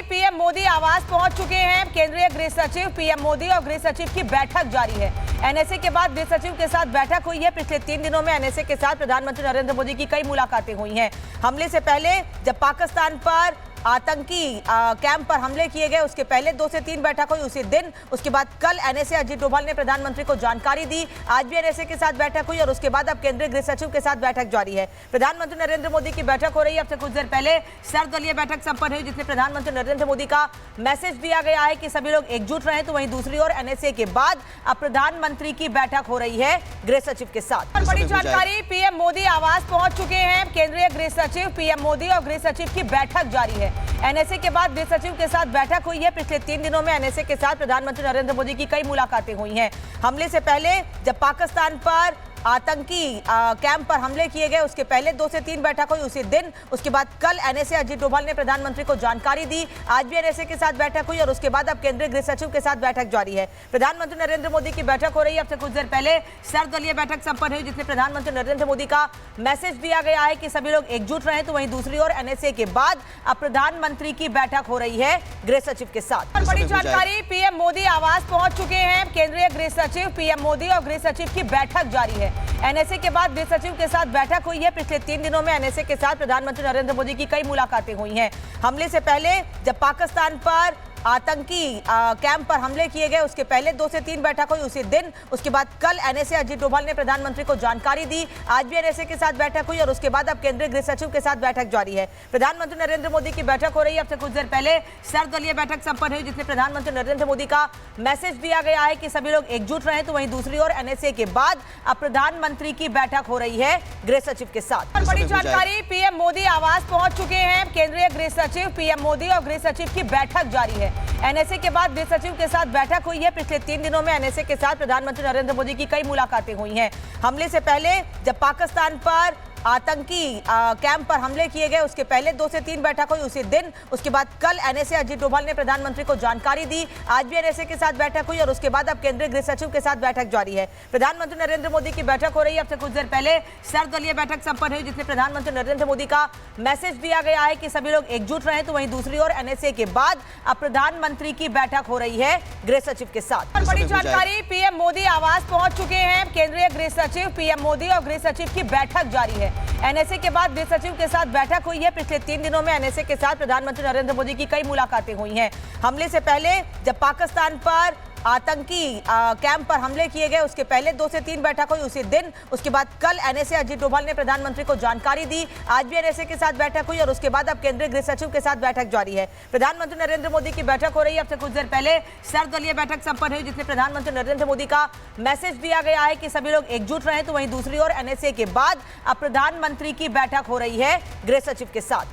PM Modi आवास पहुंच चुके हैं। केंद्रीय गृह सचिव, पीएम मोदी और गृह सचिव की बैठक जारी है। एनएसए के बाद गृह सचिव के साथ बैठक हुई है। पिछले 3 दिनों में एनएसए के साथ प्रधानमंत्री नरेंद्र मोदी की कई मुलाकातें हुई हैं। हमले से पहले जब पाकिस्तान पर आतंकी कैंप पर हमले किए गए, उसके पहले 2 से 3 बैठक हुई उसी दिन। उसके बाद कल एनएसए अजीत डोभाल ने प्रधानमंत्री को जानकारी दी। आज भी एनएसए के साथ बैठक हुई और उसके बाद अब केंद्रीय गृह सचिव के साथ बैठक जारी है। प्रधानमंत्री नरेंद्र मोदी की बैठक हो रही है। अब से कुछ देर पहले सर्वदलीय बैठक संपन्न हुई, जिसमें प्रधानमंत्री नरेंद्र मोदी का मैसेज दिया गया है कि सभी लोग एकजुट रहें। तो वहीं दूसरी ओर एनएसए के बाद अब प्रधानमंत्री की बैठक हो रही है गृह सचिव के साथ। और बड़ी जानकारी, पीएम मोदी आवास पहुंच चुके हैं। केंद्रीय गृह सचिव, पीएम मोदी और गृह सचिव की बैठक जारी है। एनएसए के बाद गृह सचिव के साथ बैठक हुई है। पिछले 3 दिनों में एनएसए के साथ प्रधानमंत्री नरेंद्र मोदी की कई मुलाकातें हुई हैं। हमले से पहले जब पाकिस्तान पर आतंकी कैंप पर हमले किए गए, उसके पहले 2 से 3 बैठक हुई उसी दिन। उसके बाद कल एनएसए अजीत डोभाल ने प्रधानमंत्री को जानकारी दी। आज भी एनएसए के साथ बैठक हुई और उसके बाद अब केंद्रीय गृह सचिव के साथ बैठक जारी है। प्रधानमंत्री नरेंद्र मोदी की बैठक हो रही है। अब से कुछ देर पहले सर्वदलीय बैठक संपन्न हुई, जिसमें प्रधानमंत्री नरेंद्र मोदी का मैसेज दिया गया है कि सभी लोग एकजुट रहें। तो वहीं दूसरी ओर एनएसए के बाद अब प्रधानमंत्री की बैठक हो रही है गृह सचिव के साथ। और बड़ी जानकारी, पीएम मोदी आवास पहुंच चुके हैं। केंद्रीय गृह सचिव, पीएम मोदी और गृह सचिव की बैठक जारी है। एनएसए के बाद गृह सचिव के साथ बैठक हुई है। पिछले 3 दिनों में एनएसए के साथ प्रधानमंत्री नरेंद्र मोदी की कई मुलाकातें हुई हैं। हमले से पहले जब पाकिस्तान पर आतंकी कैंप पर हमले किए गए, उसके पहले 2 से 3 बैठक हुई उसी दिन। उसके बाद कल एनएसए अजीत डोभाल ने प्रधानमंत्री को जानकारी दी। आज भी एनएसए के साथ बैठक हुई और उसके बाद अब केंद्रीय गृह सचिव के साथ बैठक जारी है। प्रधानमंत्री नरेंद्र मोदी की बैठक हो रही है। अब से कुछ देर पहले सर्वदलीय बैठक संपन्न हुई, जिसमें प्रधानमंत्री नरेंद्र मोदी का मैसेज दिया गया है कि सभी लोग एकजुट रहें। तो वहीं दूसरी ओर एनएसए के बाद अब प्रधानमंत्री की बैठक हो रही है गृह सचिव के साथ। और बड़ी जानकारी, पीएम मोदी आवास पहुंच चुके हैं। केंद्रीय गृह सचिव, पीएम मोदी और गृह सचिव की बैठक जारी है। एनएसए के बाद गृह सचिव के साथ बैठक हुई है। पिछले 3 दिनों में एनएसए के साथ प्रधानमंत्री नरेंद्र मोदी की कई मुलाकातें हुई हैं। हमले से पहले जब पाकिस्तान पर आतंकी कैंप पर हमले किए गए, उसके पहले 2 से 3 बैठक हुई उसी दिन। उसके बाद कल एनएसए अजीत डोभाल ने प्रधानमंत्री को जानकारी दी। आज भी एनएसए के साथ बैठक हुई और उसके बाद अब केंद्रीय गृह सचिव के साथ बैठक जारी है। प्रधानमंत्री नरेंद्र मोदी की बैठक हो रही है। अब से कुछ देर पहले सर्वदलीय बैठक संपन्न हुई, जिसमें प्रधानमंत्री नरेंद्र मोदी का मैसेज दिया गया है कि सभी लोग एकजुट रहें। तो वहीं दूसरी ओर एनएसए के बाद अब प्रधानमंत्री की बैठक हो रही है गृह सचिव के साथ। और बड़ी जानकारी, पीएम मोदी आवास पहुंच चुके हैं। केंद्रीय गृह सचिव, पीएम मोदी और गृह सचिव की बैठक जारी है। एनएसए के बाद गृह सचिव के साथ बैठक हुई है। पिछले 3 दिनों में एनएसए के साथ प्रधानमंत्री नरेंद्र मोदी की कई मुलाकातें हुई हैं। हमले से पहले जब पाकिस्तान पर आतंकी कैंप पर हमले किए गए, उसके पहले 2 से 3 बैठक हुई उसी दिन। उसके बाद कल एनएसए अजीत डोभाल ने प्रधानमंत्री को जानकारी दी। आज भी एनएसए के साथ बैठक हुई और उसके बाद अब केंद्रीय गृह सचिव के साथ बैठक जारी है। प्रधानमंत्री नरेंद्र मोदी की बैठक हो रही है। अब से कुछ देर पहले सर्वदलीय बैठक संपन्न हुई, जिसमें प्रधानमंत्री नरेंद्र मोदी का मैसेज दिया गया है कि सभी लोग एकजुट रहें। तो वहीं दूसरी ओर एनएसए के बाद अब प्रधानमंत्री की बैठक हो रही है गृह सचिव के साथ।